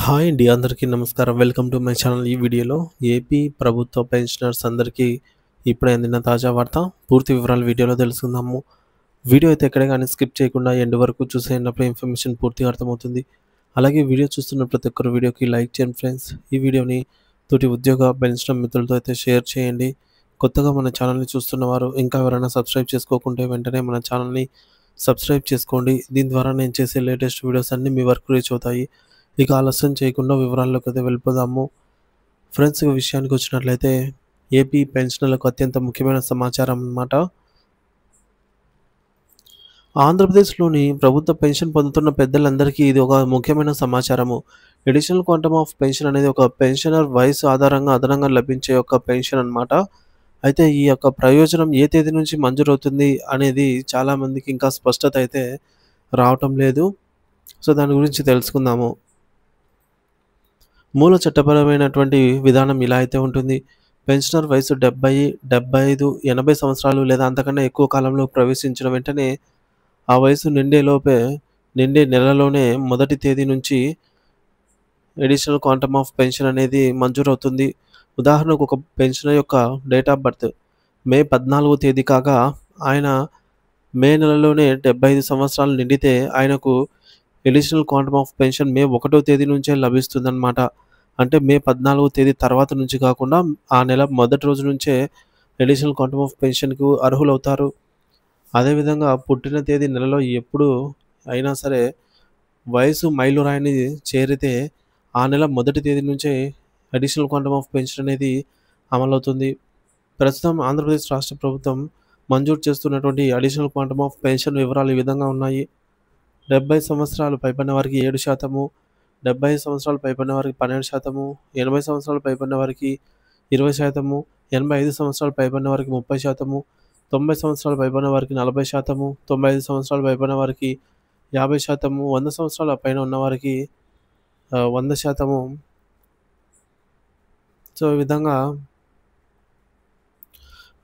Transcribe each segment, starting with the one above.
Hi అండి. అందరికీ నమస్కారం. Welcome to my channel. ఈ వీడియోలో ఏపీ ప్రభుత్వ పెన్షనర్స్ అందరికీ ఇప్పుడే అందిన తాజా వార్త. పూర్తి వివరాలు వీడియోలో తెలుసుకుందాము. వీడియో అయితే ఎక్కడ గాని స్కిప్ చేయకుండా ఎండ్ వరకు చూసేయండి. ఇన్ఫర్మేషన్ పూర్తిగా అర్థమవుతుంది. అలాగే వీడియో చూస్తున్న ప్రతి ఒక్కరు వీడియోకి లైక్ చేయండి ఫ్రెండ్స్. ఈ వీడియోని తోటి ఉద్యోగ పెన్షన్ మిత్రులతో అయితే షేర్ చేయండి. కొత్తగా మన ఛానల్‌ని చూస్తున్న వారు ఇంకా ఎవరైనా సబ్స్క్రైబ్ చేసుకోకుంటే వెంటనే మన ఛానల్‌ని సబ్స్క్రైబ్ చేసుకోండి. దీని ద్వారా నేను చేసే లేటెస్ట్ వీడియోస్ అన్నీ మీ వరకు రీచ్ అవుతాయి. ఇక ఆలస్యం చేయకుండా వివరాల్లోకి అయితే వెళ్ళిపోదాము. ఫ్రెండ్స్, ఇక విషయానికి వచ్చినట్లయితే ఏపీ పెన్షనర్లకు అత్యంత ముఖ్యమైన సమాచారం అన్నమాట. ఆంధ్రప్రదేశ్‌లోని ప్రభుత్వ పెన్షన్ పొందుతున్న పెద్దలందరికీ ఇది ఒక ముఖ్యమైన సమాచారము. అడిషనల్ క్వాంటమ్ ఆఫ్ పెన్షన్ అనేది ఒక పెన్షనర్ వయసు ఆధారంగా అదనంగా లభించే ఒక పెన్షన్ అన్నమాట. అయితే ఈ యొక్క ప్రయోజనం ఏ తేదీ నుంచి మంజూరవుతుంది అనేది చాలామందికి ఇంకా స్పష్టత అయితే రావటం లేదు. సో, దాని గురించి తెలుసుకుందాము. మూల చట్టపరమైనటువంటి విధానం ఇలా అయితే ఉంటుంది. పెన్షనర్ వయసు 70, 75, 80 సంవత్సరాలు లేదా అంతకన్నా ఎక్కువ కాలంలో ప్రవేశించిన వెంటనే ఆ వయసు నిండే నెలలోనే మొదటి తేదీ నుంచి అడిషనల్ క్వాంటమ్ ఆఫ్ పెన్షన్ అనేది మంజూరవుతుంది. ఉదాహరణకు ఒక పెన్షనర్ యొక్క డేట్ ఆఫ్ బర్త్ మే 14వ తేదీ కాగా ఆయన మే నెలలోనే 75 సంవత్సరాలు నిండితే ఆయనకు అడిషనల్ క్వాంటమ్ ఆఫ్ పెన్షన్ మే 1వ తేదీ నుంచే లభిస్తుందన్నమాట. అంటే మే 14వ తేదీ తర్వాత నుంచి కాకుండా ఆ నెల మొదటి రోజు నుంచే అడిషనల్ క్వాంటమ్ ఆఫ్ పెన్షన్‌కు అర్హులవుతారు. అదేవిధంగా పుట్టిన తేదీ నెలలో ఎప్పుడు అయినా సరే వయసు మైలురాయిని చేరితే ఆ నెల మొదటి తేదీ నుంచే అడిషనల్ క్వాంటమ్ ఆఫ్ పెన్షన్ అనేది అమలవుతుంది. ప్రస్తుతం ఆంధ్రప్రదేశ్ రాష్ట్ర ప్రభుత్వం మంజూరు చేస్తున్నటువంటి అడిషనల్ క్వాంటమ్ ఆఫ్ పెన్షన్ వివరాలు ఈ విధంగా ఉన్నాయి. 70 సంవత్సరాలు పైబడిన వారికి 7%, 75 సంవత్సరాలు పైబడిన వారికి 12%, 80 సంవత్సరాలు పైబడిన వారికి 20%, 85 సంవత్సరాలు పైబడిన వారికి 30%, 90 సంవత్సరాలు పైబడిన వారికి 40%, 95 సంవత్సరాలు పైబడిన వారికి 50%, 100 సంవత్సరాల పైన ఉన్నవారికి 100%. సో, ఈ విధంగా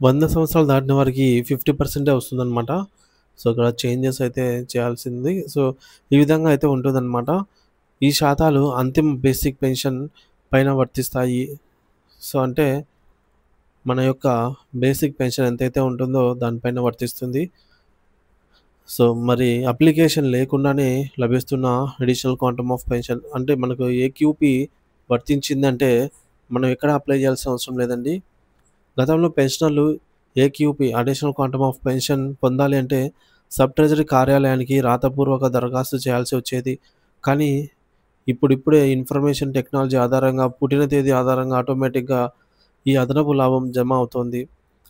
100 సంవత్సరాలు దాటిన వారికి 50% వస్తుందన్నమాట. సో, ఇక్కడ చేంజెస్ అయితే చేయాల్సింది. సో, ఈ విధంగా అయితే ఉంటుందన్నమాట. ఈ శాతాలు అంతిమ బేసిక్ పెన్షన్ పైన వర్తిస్తాయి. సో, అంటే మన యొక్క బేసిక్ పెన్షన్ ఎంతైతే ఉంటుందో దానిపైన వర్తిస్తుంది. సో, మరి అప్లికేషన్ లేకుండానే లభిస్తున్న అడిషనల్ క్వాంటమ్ ఆఫ్ పెన్షన్ అంటే మనకు ఏక్యూపీ వర్తించిందంటే మనం ఎక్కడ అప్లై చేయాల్సిన అవసరం లేదండి. గతంలో పెన్షనర్లు AQP additional quantum of pension పొందాలి అంటే సబ్ ట్రెజరీ కార్యాలయానికి రాతపూర్వక దరఖాస్తు చేయాల్సి వచ్చేది. కానీ ఇప్పుడిప్పుడే ఇన్ఫర్మేషన్ టెక్నాలజీ ఆధారంగా పుట్టిన తేదీ ఆధారంగా ఆటోమేటిక్‌గా ఈ అదనపు లాభం జమ అవుతోంది.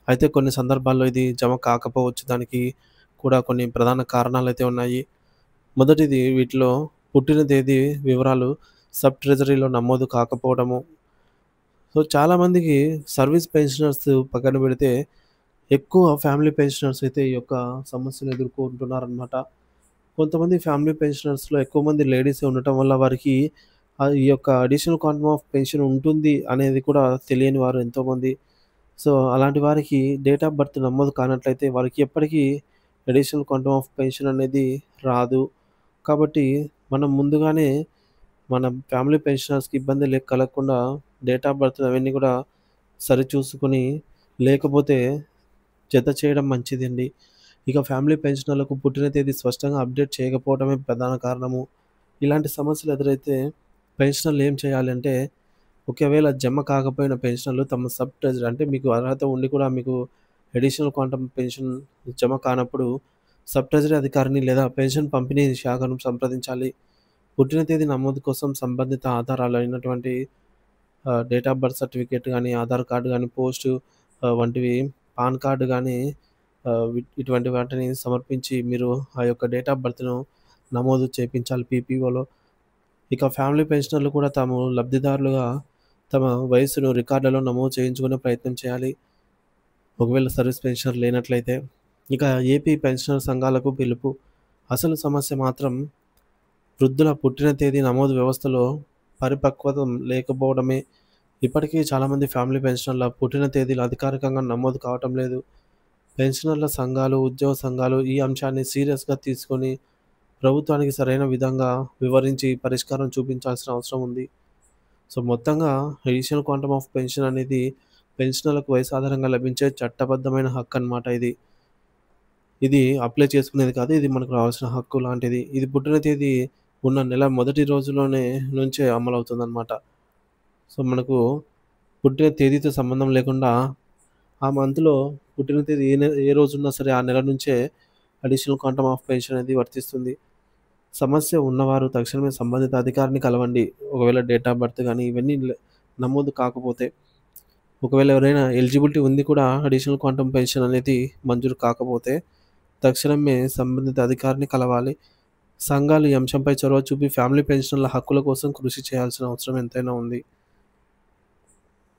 అయితే కొన్ని సందర్భాల్లో ఇది జమ కాకపోవచ్చు. దానికి కూడా కొన్ని ప్రధాన కారణాలైతే ఉన్నాయి. మొదటిది వీటిలో పుట్టిన తేదీ వివరాలు సబ్ ట్రెజరీలో నమోదు కాకపోవడము. సో, చాలామందికి సర్వీస్ పెన్షనర్స్ పక్కన పెడితే ఎక్కువ ఫ్యామిలీ పెన్షనర్స్ అయితే ఈ యొక్క సమస్యను ఎదుర్కొంటున్నారనమాట. కొంతమంది ఫ్యామిలీ పెన్షనర్స్‌లో ఎక్కువ మంది లేడీసే ఉండటం వల్ల వారికి ఈ యొక్క అడిషనల్ క్వాంటమ్ ఆఫ్ పెన్షన్ ఉంటుంది అనేది కూడా తెలియని వారు ఎంతోమంది. సో, అలాంటి వారికి డేట్ ఆఫ్ బర్త్ నమోదు కానట్లయితే వారికి ఎప్పటికీ అడిషనల్ క్వాంటమ్ ఆఫ్ పెన్షన్ అనేది రాదు. కాబట్టి మనం ముందుగానే మన ఫ్యామిలీ పెన్షనర్స్‌కి ఇబ్బంది కలగకుండా డేట్ ఆఫ్ బర్త్ అవన్నీ కూడా సరిచూసుకొని లేకపోతే జత చేయడం మంచిదండి. ఇక ఫ్యామిలీ పెన్షనర్లకు పుట్టిన తేదీ స్పష్టంగా అప్డేట్ చేయకపోవడమే ప్రధాన కారణము. ఇలాంటి సమస్యలు ఎదురైతే పెన్షనర్లు ఏం చేయాలంటే, ఒకవేళ జమ కాకపోయిన పెన్షనర్లు తమ సబ్ ట్రెజరీ అంటే మీకు అర్హత ఉండి కూడా మీకు అడిషనల్ క్వాంటమ్ పెన్షన్ జమ కానప్పుడు సబ్ ట్రెజరీ అధికారిని లేదా పెన్షన్ పంపిణీ శాఖను సంప్రదించాలి. పుట్టిన తేదీ నమోదు కోసం సంబంధిత ఆధారాలైనటువంటి డేట్ ఆఫ్ బర్త్ సర్టిఫికేట్ గానీ, ఆధార్ కార్డ్ గానీ, వంటివి పాన్ కార్డ్ గానీ ఇటువంటి వాటిని సమర్పించి మీరు ఆ యొక్క డేట్ ఆఫ్ బర్త్‌ను నమోదు చేపించాలి పీపీఓలో. ఇక ఫ్యామిలీ పెన్షనర్లు కూడా తాము లబ్ధిదారులుగా తమ వయస్సును రికార్డులలో నమోదు చేయించుకునే ప్రయత్నం చేయాలి. ఒకవేళ సర్వీస్ పెన్షనర్ లేనట్లయితే. ఇక ఏపీ పెన్షనర్ సంఘాలకు పిలుపు. అసలు సమస్య మాత్రం వృద్ధుల పుట్టిన తేదీ నమోదు వ్యవస్థలో పరిపక్వత లేకపోవడమే. ఇప్పటికీ చాలామంది ఫ్యామిలీ పెన్షనర్ల పుట్టిన తేదీలు అధికారికంగా నమోదు కావటం లేదు. పెన్షనర్ల సంఘాలు, ఉద్యోగ సంఘాలు ఈ అంశాన్ని సీరియస్‌గా తీసుకొని ప్రభుత్వానికి సరైన విధంగా వివరించి పరిష్కారం చూపించాల్సిన అవసరం ఉంది. సో, మొత్తంగా అడిషనల్ క్వాంటమ్ ఆఫ్ పెన్షన్ అనేది పెన్షనర్లకు వయసు ఆధారంగా లభించే చట్టబద్ధమైన హక్కనమాట ఇది. ఇది అప్లై చేసుకునేది కాదు. ఇది మనకు రావాల్సిన హక్కు లాంటిది. ఇది పుట్టిన తేదీ ఉన్న నెల మొదటి రోజులోనే నుంచే అమలవుతుందనమాట. సో, మనకు పుట్టిన తేదీతో సంబంధం లేకుండా ఆ మంత్‌లో పుట్టిన తేదీ ఏ రోజున్నా సరే ఆ నెల నుంచే అడిషనల్ క్వాంటమ్ ఆఫ్ పెన్షన్ అనేది వర్తిస్తుంది. సమస్య ఉన్నవారు తక్షణమే సంబంధిత అధికారిని కలవండి. ఒకవేళ డేట్ ఆఫ్ బర్త్ గాని ఇవన్నీ నమోదు కాకపోతే. ఒకవేళ ఎవరైనా ఎలిజిబిలిటీ ఉండి కూడా అడిషనల్ క్వాంటమ్ పెన్షన్ అనేది మంజూరు కాకపోతే తక్షణమే సంబంధిత అధికారిని కలవాలి. సంఘాలు ఈ అంశంపై చొరవ చూపి ఫ్యామిలీ పెన్షనర్ల హక్కుల కోసం కృషి చేయాల్సిన అవసరం ఎంతైనా ఉంది.